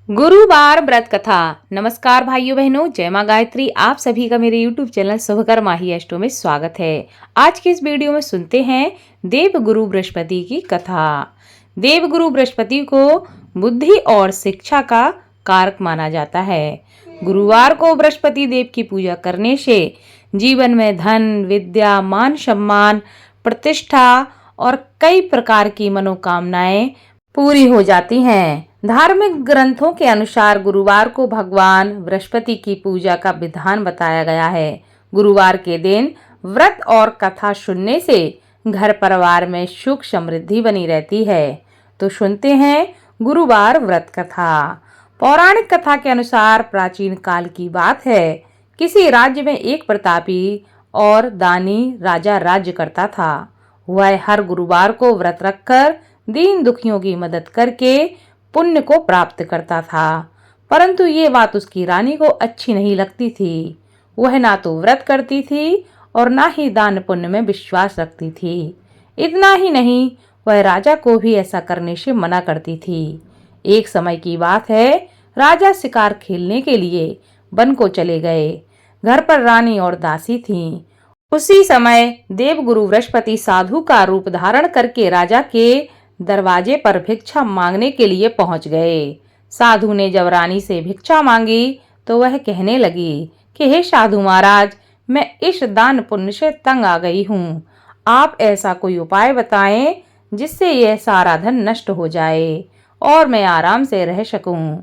गुरुवार व्रत कथा। नमस्कार भाइयों बहनों, जय मां गायत्री। आप सभी का मेरे YouTube चैनल शुभकर माही अष्टो में स्वागत है। आज की इस वीडियो में सुनते हैं देव गुरु बृहस्पति की कथा। देव गुरु बृहस्पति को बुद्धि और शिक्षा का कारक माना जाता है। गुरुवार को बृहस्पति देव की पूजा करने से जीवन में धन, विद्या, मान सम्मान, प्रतिष्ठा और कई प्रकार की मनोकामनाएं पूरी हो जाती हैं। धार्मिक ग्रंथों के अनुसार गुरुवार को भगवान बृहस्पति की पूजा का विधान बताया गया है। गुरुवार के दिन व्रत और कथा सुनने से घर परिवार में सुख समृद्धि बनी रहती है। तो सुनते हैं गुरुवार व्रत कथा। पौराणिक कथा के अनुसार प्राचीन काल की बात है। किसी राज्य में एक प्रतापी और दानी राजा राज्य करता था। वह हर गुरुवार को व्रत रखकर दीन दुखियों की मदद करके पुण्य को प्राप्त करता था। परंतु ये बात उसकी रानी को अच्छी नहीं लगती थी। वह ना तो व्रत करती थी और ना ही दान पुण्य में विश्वास रखती थी। इतना ही नहीं, वह राजा को भी ऐसा करने से मना करती थी। एक समय की बात है, राजा शिकार खेलने के लिए वन को चले गए। घर पर रानी और दासी थीं। उसी समय देवगुरु बृहस्पति साधु का रूप धारण करके राजा के दरवाजे पर भिक्षा मांगने के लिए पहुंच गए। साधु ने जब रानी से भिक्षा मांगी तो वह कहने लगी कि हे साधु महाराज, मैं इस दान पुण्य से तंग आ गई हूँ। आप ऐसा कोई उपाय बताएं जिससे यह सारा धन नष्ट हो जाए और मैं आराम से रह सकूं।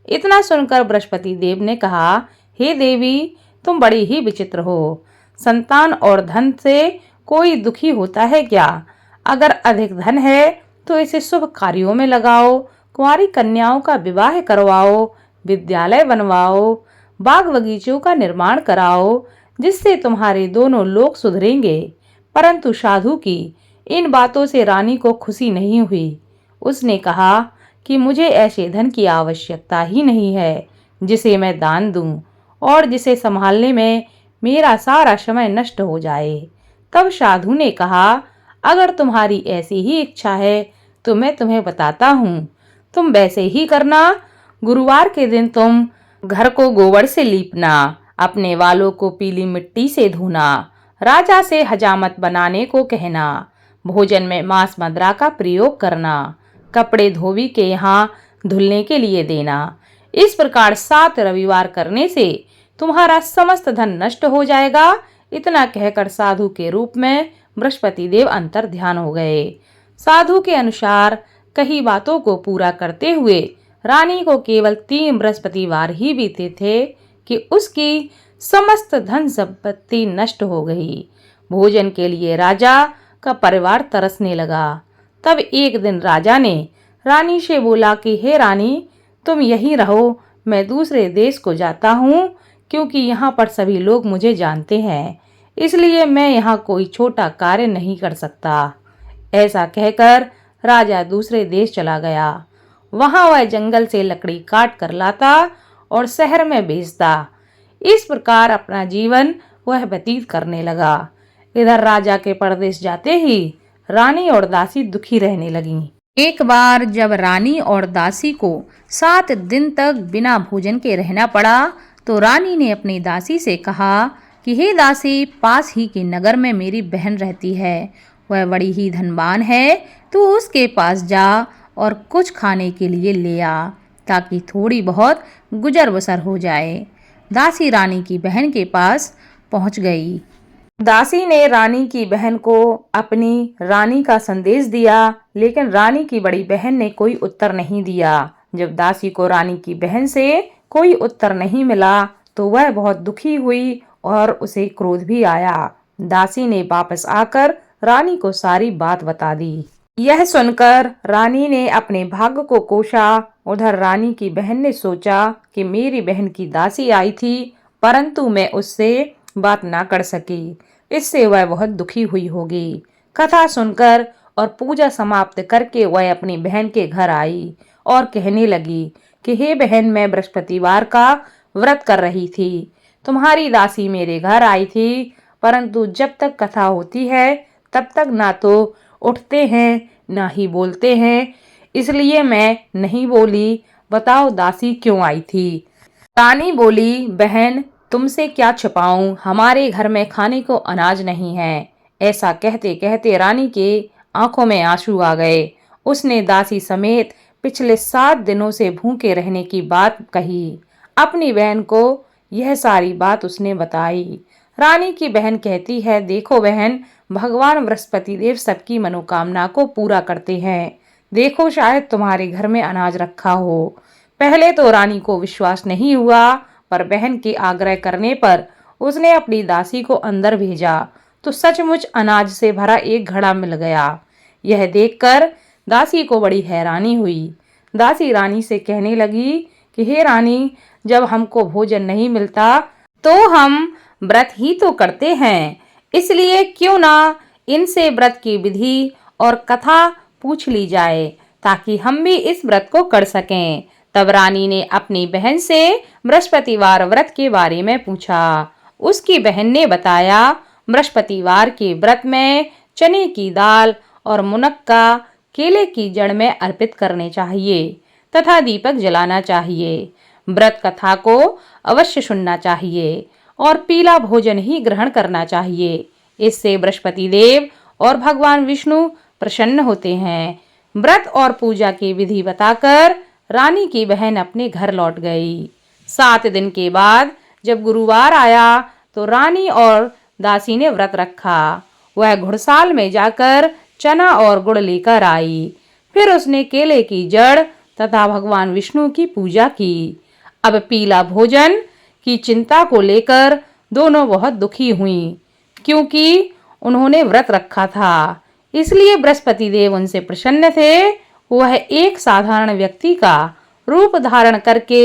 इतना सुनकर बृहस्पति देव ने कहा, हे देवी, तुम बड़ी ही विचित्र हो। संतान और धन से कोई दुखी होता है क्या? अगर अधिक धन है तो इसे शुभ कार्यों में लगाओ, कुंवारी कन्याओं का विवाह करवाओ, विद्यालय बनवाओ, बाग बगीचों का निर्माण कराओ, जिससे तुम्हारे दोनों लोग सुधरेंगे। परंतु साधु की इन बातों से रानी को खुशी नहीं हुई। उसने कहा कि मुझे ऐसे धन की आवश्यकता ही नहीं है जिसे मैं दान दूं और जिसे संभालने में मेरा सारा समय नष्ट हो जाए। तब साधु ने कहा, अगर तुम्हारी ऐसी ही इच्छा है तो मैं तुम्हें बताता हूँ, तुम वैसे ही करना। गुरुवार के दिन तुम घर को गोबर से लीपना, अपने वालों को पीली मिट्टी से धोना, राजा से हजामत बनाने को कहना, भोजन में मांस मदिरा का प्रयोग करना, कपड़े धोबी के यहाँ धुलने के लिए देना। इस प्रकार 7 रविवार करने से तुम्हारा समस्त धन नष्ट हो जाएगा। इतना कहकर साधु के रूप में बृहस्पति देव अंतर ध्यान हो गए। साधु के अनुसार कही बातों को पूरा करते हुए रानी को केवल 3 बृहस्पतिवार ही बीते थे कि उसकी समस्त धन संपत्ति नष्ट हो गई। भोजन के लिए राजा का परिवार तरसने लगा। तब एक दिन राजा ने रानी से बोला कि हे रानी, तुम यहीं रहो, मैं दूसरे देश को जाता हूँ, क्योंकि यहाँ पर सभी लोग मुझे जानते हैं, इसलिए मैं यहाँ कोई छोटा कार्य नहीं कर सकता। ऐसा कहकर राजा दूसरे देश चला गया। वहां वह जंगल से लकड़ी काट कर लाता और शहर में बेचता। इस प्रकार अपना जीवन वह व्यतीत करने लगा। इधर राजा के परदेश जाते ही रानी और दासी दुखी रहने लगीं। एक बार जब रानी और दासी को 7 दिन तक बिना भोजन के रहना पड़ा तो रानी ने अपनी दासी से कहा कि हे दासी, पास ही के नगर में मेरी बहन रहती है। वह बड़ी ही धनवान है, तो उसके पास जा और कुछ खाने के लिए ले आ, ताकि थोड़ी बहुत गुजर बसर हो जाए। दासी रानी की बहन के पास पहुंच गई। दासी ने रानी की बहन को अपनी रानी का संदेश दिया, लेकिन रानी की बड़ी बहन ने कोई उत्तर नहीं दिया। जब दासी को रानी की बहन से कोई उत्तर नहीं मिला तो वह बहुत दुखी हुई और उसे क्रोध भी आया। दासी ने वापस आकर रानी को सारी बात बता दी। यह सुनकर रानी ने अपने भाग्य को कोसा। उधर रानी की बहन ने सोचा कि मेरी बहन की दासी आई थी, परंतु मैं उससे बात ना कर सकी, इससे वह बहुत दुखी हुई होगी। कथा सुनकर और पूजा समाप्त करके वह अपनी बहन के घर आई और कहने लगी कि हे बहन, मैं बृहस्पतिवार का व्रत कर रही थी। तुम्हारी दासी मेरे घर आई थी, परंतु जब तक कथा होती है तब तक ना तो उठते हैं ना ही बोलते हैं, इसलिए मैं नहीं बोली। बताओ दासी क्यों आई थी। रानी बोली, बहन तुमसे क्या छिपाऊं, हमारे घर में खाने को अनाज नहीं है। ऐसा कहते कहते रानी के आंखों में आंसू आ गए। उसने दासी समेत पिछले 7 दिनों से भूखे रहने की बात कही। अपनी बहन को यह सारी बात उसने बताई। रानी की बहन कहती है, देखो बहन, भगवान बृहस्पति देव सबकी मनोकामना को पूरा करते हैं। देखो शायद तुम्हारे घर में अनाज रखा हो। पहले तो रानी को विश्वास नहीं हुआ, पर बहन के आग्रह करने पर उसने अपनी दासी को अंदर भेजा तो सचमुच अनाज से भरा एक घड़ा मिल गया। यह देखकर दासी को बड़ी हैरानी हुई। दासी रानी से कहने लगी कि हे रानी, जब हमको भोजन नहीं मिलता तो हम व्रत ही तो करते हैं, इसलिए क्यों ना इनसे व्रत की विधि और कथा पूछ ली जाए ताकि हम भी इस व्रत को कर सकें। तब रानी ने अपनी बहन से बृहस्पतिवार व्रत के बारे में पूछा। उसकी बहन ने बताया, बृहस्पतिवार के व्रत में चने की दाल और मुनक्का केले की जड़ में अर्पित करने चाहिए तथा दीपक जलाना चाहिए। व्रत कथा को अवश्य सुनना चाहिए और पीला भोजन ही ग्रहण करना चाहिए। इससे बृहस्पति देव और भगवान विष्णु प्रसन्न होते हैं। व्रत और पूजा की विधि बताकर रानी की बहन अपने घर लौट गई। 7 दिन के बाद जब गुरुवार आया तो रानी और दासी ने व्रत रखा। वह घुड़साल में जाकर चना और गुड़ लेकर आई। फिर उसने केले की जड़ तथा भगवान विष्णु की पूजा की। अब पीला भोजन की चिंता को लेकर दोनों बहुत दुखी हुईं, क्योंकि उन्होंने व्रत रखा था, इसलिए बृहस्पति देव उनसे प्रसन्न थे। वह एक साधारण व्यक्ति का रूप धारण करके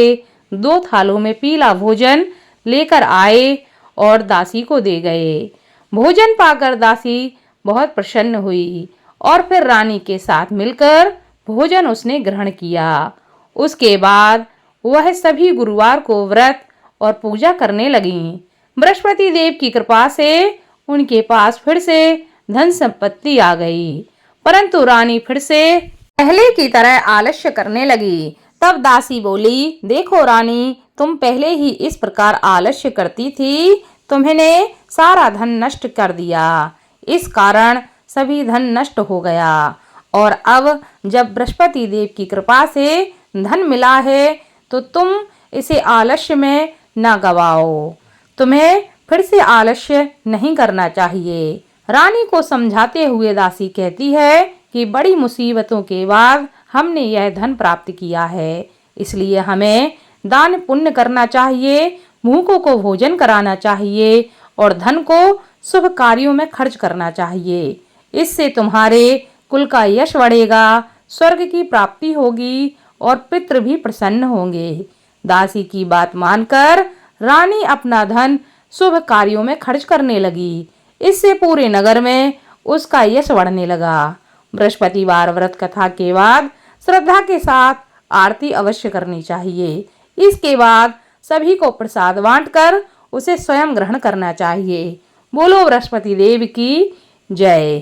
2 थालों में पीला भोजन लेकर आए और दासी को दे गए। भोजन पाकर दासी बहुत प्रसन्न हुई और फिर रानी के साथ मिलकर भोजन उसने ग्रहण किया। उसके बाद वह सभी गुरुवार को व्रत और पूजा करने लगीं। बृहस्पति देव की कृपा से उनके पास फिर से धन संपत्ति आ गई, परंतु रानी फिर से पहले की तरह आलस्य करने लगी। तब दासी बोली, देखो रानी, तुम पहले ही इस प्रकार आलस्य करती थी, तुमने सारा धन नष्ट कर दिया। इस कारण सभी धन नष्ट हो गया और अब जब बृहस्पति देव की कृपा से धन मिला है तो तुम इसे आलस्य में न गवाओ। तुम्हें फिर से आलस्य नहीं करना चाहिए। रानी को समझाते हुए दासी कहती है कि बड़ी मुसीबतों के बाद हमने यह धन प्राप्त किया है, इसलिए हमें दान पुण्य करना चाहिए, भूखों को भोजन कराना चाहिए और धन को शुभ कार्यों में खर्च करना चाहिए। इससे तुम्हारे कुल का यश बढ़ेगा, स्वर्ग की प्राप्ति होगी और पितृ भी प्रसन्न होंगे। दासी की बात मानकर रानी अपना धन शुभ कार्यों में खर्च करने लगी। इससे पूरे नगर में उसका यश बढ़ने लगा। बृहस्पतिवार व्रत कथा के बाद श्रद्धा के साथ आरती अवश्य करनी चाहिए। इसके बाद सभी को प्रसाद बांटकर उसे स्वयं ग्रहण करना चाहिए। बोलो बृहस्पति देव की जय।